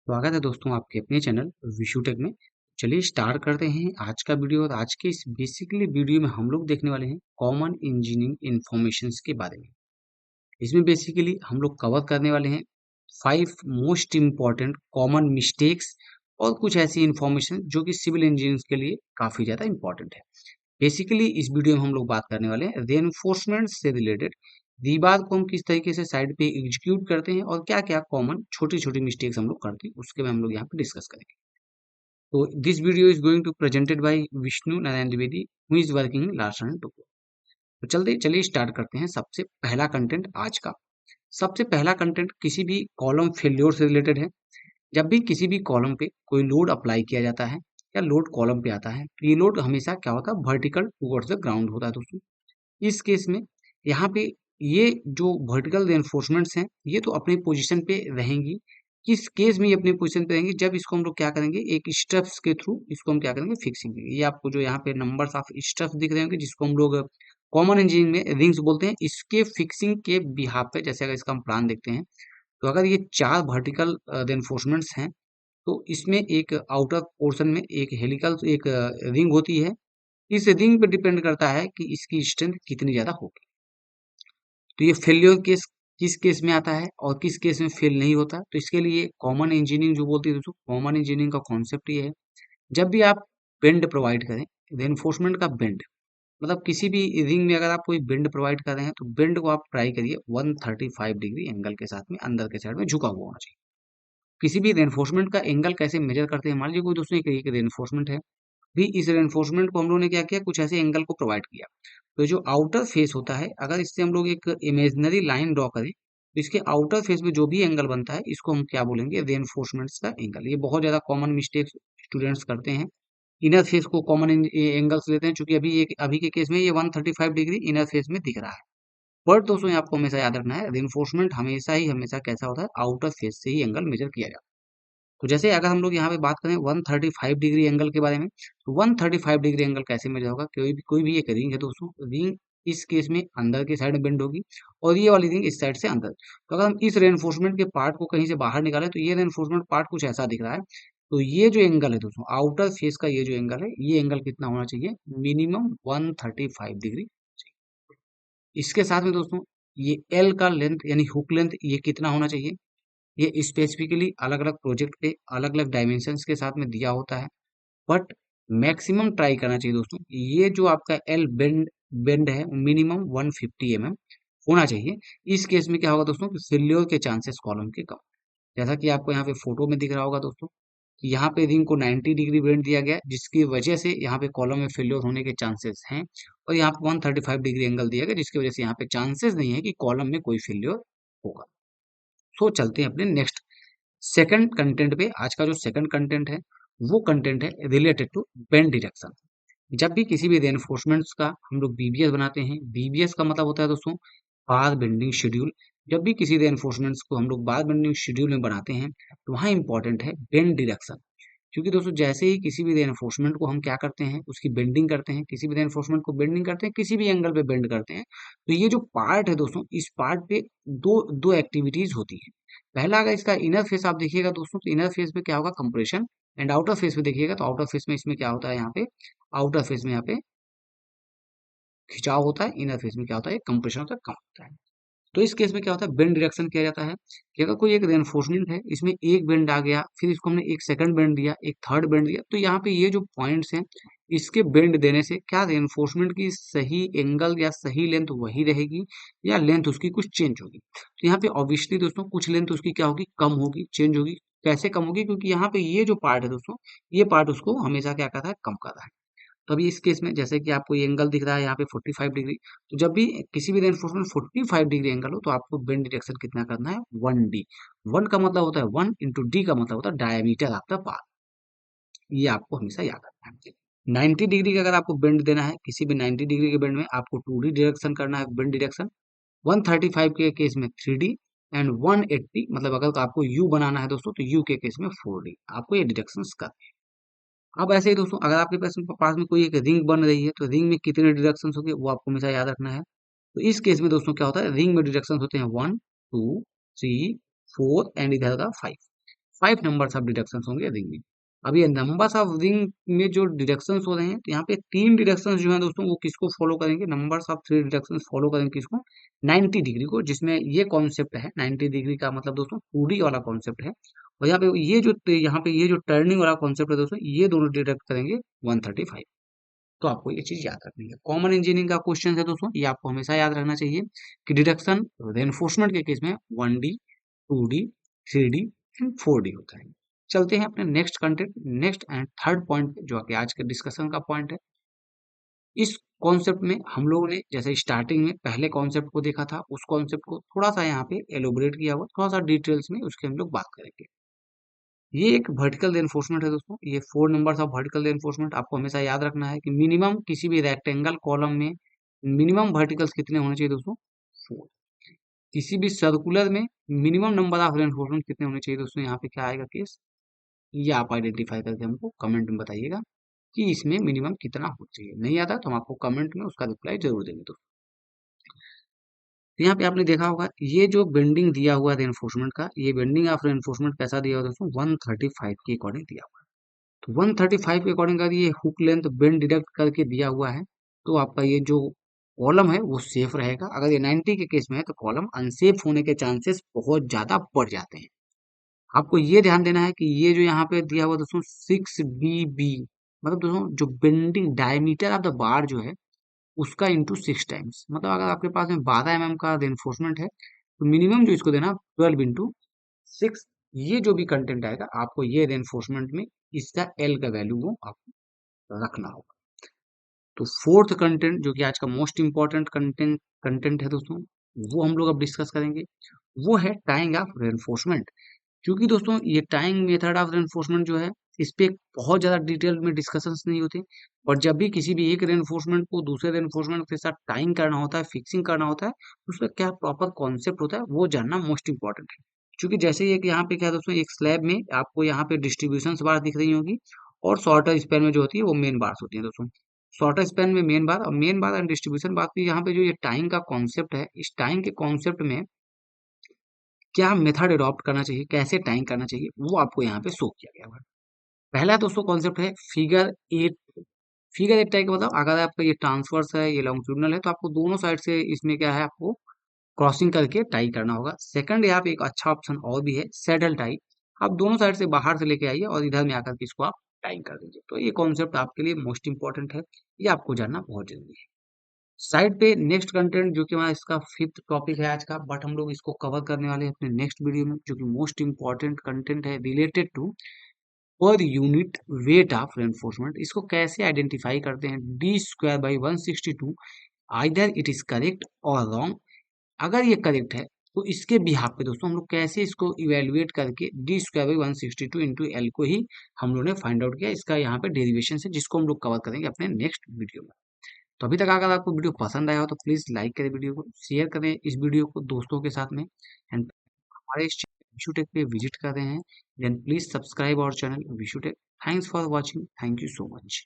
स्वागत है दोस्तों आपके अपने चैनल विशु टेक में। चलिए स्टार्ट करते हैं आज का वीडियो। और आज के इस बेसिकली वीडियो में हम लोग देखने वाले हैं कॉमन इंजीनियरिंग इंफॉर्मेशंस के बारे में। इसमें बेसिकली हम लोग कवर करने वाले हैं 5 मोस्ट इम्पॉर्टेंट कॉमन मिस्टेक्स और कुछ ऐसी इंफॉर्मेशन जो कि सिविल इंजीनियर्स के लिए काफी ज्यादा इंपॉर्टेंट है। बेसिकली इस वीडियो में हम लोग बात करने वाले हैं रेनफोर्समेंट से रिलेटेड। दीवार को हम किस तरीके से साइड पे एग्जीक्यूट करते हैं और क्या क्या कॉमन छोटी छोटी मिस्टेक्स हम लोग करते हैं उसके में हम लोग यहाँ पे डिस्कस करेंगे। तो this video is going to presented by Vishnu Narayan Dwivedi who is working in Larsen टोक्यो। तो चलते चलिए स्टार्ट करते हैं। सबसे पहला कंटेंट आज का, सबसे पहला कंटेंट किसी भी कॉलम फेल्योर से रिलेटेड है। जब भी किसी भी कॉलम पे कोई लोड अप्लाई किया जाता है या लोड कॉलम पे आता है तो ये लोड हमेशा क्या होता है, वर्टिकल टुवर्ड्स द ग्राउंड होता है दोस्तों। इस केस में यहाँ पे ये जो वर्टिकल रेनफोर्समेंट्स हैं ये तो अपनी पोजीशन पे रहेंगी। किस केस में ये अपनी पोजीशन पे रहेंगी, जब इसको हम लोग क्या करेंगे, एक स्टेप्स के थ्रू इसको हम क्या करेंगे, फिक्सिंग करेंगे। ये आपको जो यहाँ पे नंबर्स ऑफ स्टेप्स दिख रहे होंगे जिसको हम लोग कॉमन इंजीनियरिंग में रिंग्स बोलते हैं, इसके फिक्सिंग के बिहाफ पे जैसे अगर इसका हम प्लान देखते हैं तो अगर ये 4 वर्टिकल रेनफोर्समेंट्स हैं तो इसमें एक आउटर पोर्शन में एक हेलिकल एक रिंग होती है। इस रिंग पे डिपेंड करता है कि इसकी स्ट्रेंथ कितनी ज्यादा होगी। तो ये फेल्योर केस किस केस में आता है और किस केस में फेल नहीं होता, तो इसके लिए कॉमन इंजीनियरिंग जो बोलती है दोस्तों, कॉमन इंजीनियरिंग का कॉन्सेप्ट ये है, जब भी आप बेंड प्रोवाइड करें, रेनफोर्समेंट का बेंड, मतलब किसी भी रिंग में अगर आप कोई बेंड प्रोवाइड कर रहे हैं तो बेंड को आप ट्राई करिए 135 डिग्री एंगल के साथ में अंदर के साइड में झुका हुआ होना चाहिए। किसी भी रेनफोर्समेंट का एंगल कैसे मेजर करते हैं, मान लीजिए कोई दोस्तों एक रेनफोर्समेंट है, भी इस रेनफोर्समेंट को हम लोगों ने क्या किया, कुछ ऐसे एंगल को प्रोवाइड किया। तो जो आउटर फेस होता है, अगर इससे हम लोग एक इमेजिनरी लाइन ड्रॉ करें तो इसके आउटर फेस में जो भी एंगल बनता है इसको हम क्या बोलेंगे, रेनफोर्समेंट्स का एंगल। ये बहुत ज्यादा कॉमन मिस्टेक स्टूडेंट्स करते हैं। इनर फेस को कॉमन एंगल्स लेते हैं, चूंकि अभी के केस में ये 135 डिग्री इनर फेस में दिख रहा है। बट दोस्तों ये आपको हमेशा याद रखना है, रेनफोर्समेंट हमेशा कैसा होता है, आउटर फेस से ही एंगल मेजर किया जाता है। तो जैसे अगर हम लोग यहाँ पे बात करें 135 डिग्री एंगल के बारे में, तो 135 डिग्री एंगल कैसे मेजर होगा, कोई भी एक रिंग है दोस्तों, रिंग इस केस में अंदर की साइड बेंड होगी और ये वाली रिंग इस साइड से अंदर। तो अगर हम इस रेनफोर्समेंट के पार्ट को कहीं से बाहर निकालें तो ये रेनफोर्समेंट पार्ट कुछ ऐसा दिख रहा है। तो ये जो एंगल है दोस्तों, आउटर फेस का ये जो एंगल है, ये एंगल कितना होना चाहिए, मिनिमम 135 डिग्री। इसके साथ में दोस्तों ये एल का लेंथ यानी हुक लेंथ ये कितना होना चाहिए, ये स्पेसिफिकली अलग अलग प्रोजेक्ट पे अलग अलग डायमेंशंस के साथ में दिया होता है। बट मैक्सिमम ट्राई करना चाहिए दोस्तों, ये जो आपका एल बेंड बेंड है मिनिमम 150 mm होना चाहिए। इस केस में क्या होगा दोस्तों, कि फेल्योर के चांसेस कॉलम के कम। जैसा कि आपको यहाँ पे फोटो में दिख रहा होगा दोस्तों, कि यहाँ पे रिंग को 90 डिग्री बेंड दिया गया है, जिसकी वजह से यहाँ पे कॉलम में फेल्योर होने के चांसेस हैं। और यहाँ पे 135 डिग्री एंगल दिया गया जिसकी वजह से यहाँ पे चांसेस नहीं है कि कॉलम में कोई फेल्योर होगा। सो चलते हैं अपने नेक्स्ट सेकंड कंटेंट पे। आज का जो सेकंड कंटेंट है वो कंटेंट है रिलेटेड टू बेंड डिटेक्शन। जब भी किसी भी रेनफोर्समेंट्स का हम लोग बीबीएस बनाते हैं, बीबीएस का मतलब होता है दोस्तों बार बेंडिंग शेड्यूल। जब भी किसी रेनफोर्समेंट्स को हम लोग बार बेंडिंग शेड्यूल में बनाते हैं तो वहाँ इंपॉर्टेंट है बेंड डिटेक्शन। क्योंकि दोस्तों जैसे ही किसी भी रेनफोर्समेंट को हम क्या करते हैं, उसकी बेंडिंग करते हैं, किसी भी रेनफोर्समेंट को बेंडिंग करते हैं, किसी भी एंगल पे बेंड करते हैं, तो ये जो पार्ट है दोस्तों, इस पार्ट पे दो दो एक्टिविटीज होती है। पहला अगर इसका इनर फेस आप देखिएगा दोस्तों, तो इनर फेस में क्या होगा, कंप्रेशन। एंड आउटर फेस में देखिएगा तो आउटर फेस में इसमें क्या होता है, यहाँ पे आउटर फेस में यहाँ पे खिंचाव होता है, इनर फेस में क्या होता है, कंप्रेशन होता है, कम होता है। तो इस केस में क्या होता है, बेंड डिरेक्शन किया जाता है कि अगर कोई एक रेनफोर्समेंट है, इसमें एक बेंड आ गया, फिर इसको हमने एक सेकंड बेंड दिया, एक थर्ड बेंड दिया, तो यहाँ पे ये जो पॉइंट्स हैं इसके बेंड देने से क्या रेनफोर्समेंट की सही एंगल या सही लेंथ वही रहेगी या लेंथ उसकी कुछ चेंज होगी। तो यहाँ पे ऑब्वियसली दोस्तों कुछ लेंथ उसकी क्या होगी, कम होगी, चेंज होगी। कैसे कम होगी, क्योंकि यहाँ पे ये जो पार्ट है दोस्तों, ये पार्ट उसको हमेशा क्या कर रहा है, कम कर रहा है। तो अभी इस केस में जैसे कि आपको ये एंगल दिख रहा है यहाँ पे 45 डिग्री, तो जब भी किसी भी रेनफोर्समेंट 45 डिग्री एंगल हो तो आपको बेंड डिटेक्शन कितना करना है, 1D। 1 का मतलब होता है 1 इंटू डी का मतलब होता है डायमीटर ऑफ द पाथ। ये आपको हमेशा याद रखना है। 90 डिग्री का अगर आपको बेंड देना है, किसी भी 90 डिग्री के बेंड में आपको 2D डिरेक्शन करना है बेंड डिरेक्शन। 135 के केस में 3D एंड 180 मतलब अगर आपको यू बनाना है दोस्तों तो यू के केस में 4D आपको ये डिरेक्शन करनी है। अब ऐसे ही दोस्तों अगर आपके पास में कोई एक रिंग बन रही है तो रिंग में कितने डिरेक्शंस होंगे वो आपको हमेशा याद रखना है। तो इस केस में दोस्तों क्या होता है, रिंग में डिरेक्शंस होते हैं 1 2 3 4 एंड इधर का 5। 5 नंबर्स ऑफ डिडक्शंस होंगे रिंग में। अब ये नंबर्स ऑफ रिंग में जो डिडक्शंस हो रहे हैं, तो यहाँ पे 3 डिडक्शंस जो हैं दोस्तों वो किसको फॉलो करेंगे, नंबर्स ऑफ 3 डिडक्शंस फॉलो करेंगे किसको, 90 डिग्री को, जिसमें ये कॉन्सेप्ट है 90 डिग्री का मतलब दोस्तों 2D वाला कॉन्सेप्ट है। और यहाँ पे ये जो टर्निंग वाला कॉन्सेप्ट है दोस्तों, ये दोनों डिडक्ट करेंगे 135। तो आपको ये चीज याद रखनी है। कॉमन इंजीनियरिंग का क्वेश्चन है दोस्तों, ये आपको हमेशा याद रखना चाहिए कि डिडक्शन रेनफोर्समेंट के केस में 1D 2D 3D and 4D होता है। चलते हैं अपने next content, next and third point जो कि आज के डिस्कशन का पॉइंट है। इस कॉन्सेप्ट में हम लोगों ने जैसे स्टार्टिंग में पहले कॉन्सेप्ट को देखा था, उस कॉन्सेप्ट को थोड़ा सा यहाँ पे एलोबरेट किया हुआ, थोड़ा सा डिटेल्स में उसके हम लोग बात करेंगे। ये एक वर्टिकल रेनफोर्समेंट है दोस्तों, ये 4 नंबर्स ऑफ वर्टिकल रेनफोर्समेंट। आपको हमेशा याद रखना है कि मिनिमम किसी भी रेक्टेंगल कॉलम में मिनिमम वर्टिकल्स कितने होने चाहिए दोस्तों, 4। किसी भी सर्कुलर में मिनिमम नंबर ऑफ रेनफोर्समेंट कितने होने चाहिए दोस्तों, यहाँ पे क्या आएगा केस, ये आप आइडेंटिफाई करके हमको कमेंट में बताइएगा कि इसमें मिनिमम कितना होना चाहिए। नहीं आता तो हम आपको कमेंट में उसका रिप्लाई जरूर देंगे दोस्तों। तो यहाँ पे आपने देखा होगा ये जो बेंडिंग दिया हुआ है रेनफोर्समेंट का, ये बेंडिंग ऑफ रेनफोर्समेंट कैसा दिया हुआ है दोस्तों, 135 के अकॉर्डिंग दिया हुआ है। तो 135 के अकॉर्डिंग अगर ये हुक लेंथ बेंड डिडक्ट करके दिया हुआ है, तो आपका ये जो कॉलम है वो सेफ रहेगा। अगर ये 90 के केस में है तो कॉलम अनसेफ होने के चांसेस बहुत ज्यादा बढ़ जाते हैं। आपको ये ध्यान देना है कि ये जो यहाँ पे दिया हुआ दोस्तों 6BB, मतलब दोस्तों जो bending diameter of the bar जो है उसका इंटू 6 टाइम्स, मतलब अगर आपके पास में 12 mm का रेनफोर्समेंट है तो मिनिमम जो इसको देना 12 इंटू 6। ये जो भी कंटेंट आएगा आपको ये रेनफोर्समेंट में इसका एल का वैल्यू वो आपको रखना होगा। तो फोर्थ कंटेंट जो कि आज का मोस्ट इंपॉर्टेंट कंटेंट है दोस्तों, वो हम लोग अब डिस्कस करेंगे, वो है टाइंग ऑफ रेनफोर्समेंट। क्योंकि दोस्तों ये टाइंग मेथड ऑफ रेनफोर्समेंट जो है, इस पे बहुत ज्यादा डिटेल में डिस्कशंस नहीं होते, और जब भी किसी भी एक रेनफोर्समेंट को दूसरे रेनफोर्समेंट के साथ टाइंग करना होता है, फिक्सिंग करना होता है, उसका क्या प्रॉपर कॉन्सेप्ट होता है वो जानना मोस्ट इंपॉर्टेंट है। क्योंकि जैसे एक यहाँ पे क्या है दोस्तों, एक स्लैब में आपको यहाँ पे डिस्ट्रीब्यूशन बार दिख रही होगी, और शॉर्टर स्पैन में जो होती है वो मेन बार्स होती है दोस्तों। शॉर्टर स्पैन में मेन बार, और मेन बार एंड डिस्ट्रीब्यूशन बार की यहाँ पे जो ये टाइम का कॉन्सेप्ट है, इस टाइम के कॉन्सेप्ट में क्या मेथड अडॉप्ट करना चाहिए, कैसे टाइम करना चाहिए, वो आपको यहाँ पे शो किया गया हुआ है। पहला दोस्तों कॉन्सेप्ट है फिगर 8। फिगर 8 टाइप का मतलब अगर आपका ये ट्रांसवर्स है, ये लॉन्गिट्यूडिनल है, तो आपको दोनों साइड से इसमें क्या है, आपको क्रॉसिंग करके टाई करना होगा। सेकंड यहाँ पे एक अच्छा ऑप्शन और भी है, सैडल टाई। आप दोनों साइड से बाहर से लेके आइए और इधर में आकर के इसको आप टाई कर दीजिए। तो ये कॉन्सेप्ट आपके लिए मोस्ट इंपॉर्टेंट है, ये आपको जानना बहुत जरूरी है। साइड पे नेक्स्ट कंटेंट जो कि हमारा इसका फिफ्थ टॉपिक है आज का, बट हम लोग इसको कवर करने वाले हैं अपने नेक्स्ट वीडियो में, जो कि मोस्ट इंपॉर्टेंट कंटेंट है related to per unit weight of reinforcement. इसको कैसे आइडेंटिफाई करते हैं, D²/162, either it is correct और रॉन्ग। अगर ये करेक्ट है तो इसके बिहाफ पे दोस्तों हम लोग कैसे इसको इवेलुएट करके D²/162 इंटू एल को ही हम लोग ने फाइंड आउट किया, इसका यहाँ पे डेरिवेशन है जिसको हम लोग कवर करेंगे अपने नेक्स्ट वीडियो में। तो अभी तक अगर आपको वीडियो पसंद आया हो तो प्लीज लाइक करें, वीडियो को शेयर करें, इस वीडियो को दोस्तों के साथ में। एंड हमारे इस चैनल विशुटेक पे विजिट कर रहे हैं, then please subscribe our channel Vishutech. Thanks for watching, thank you so much.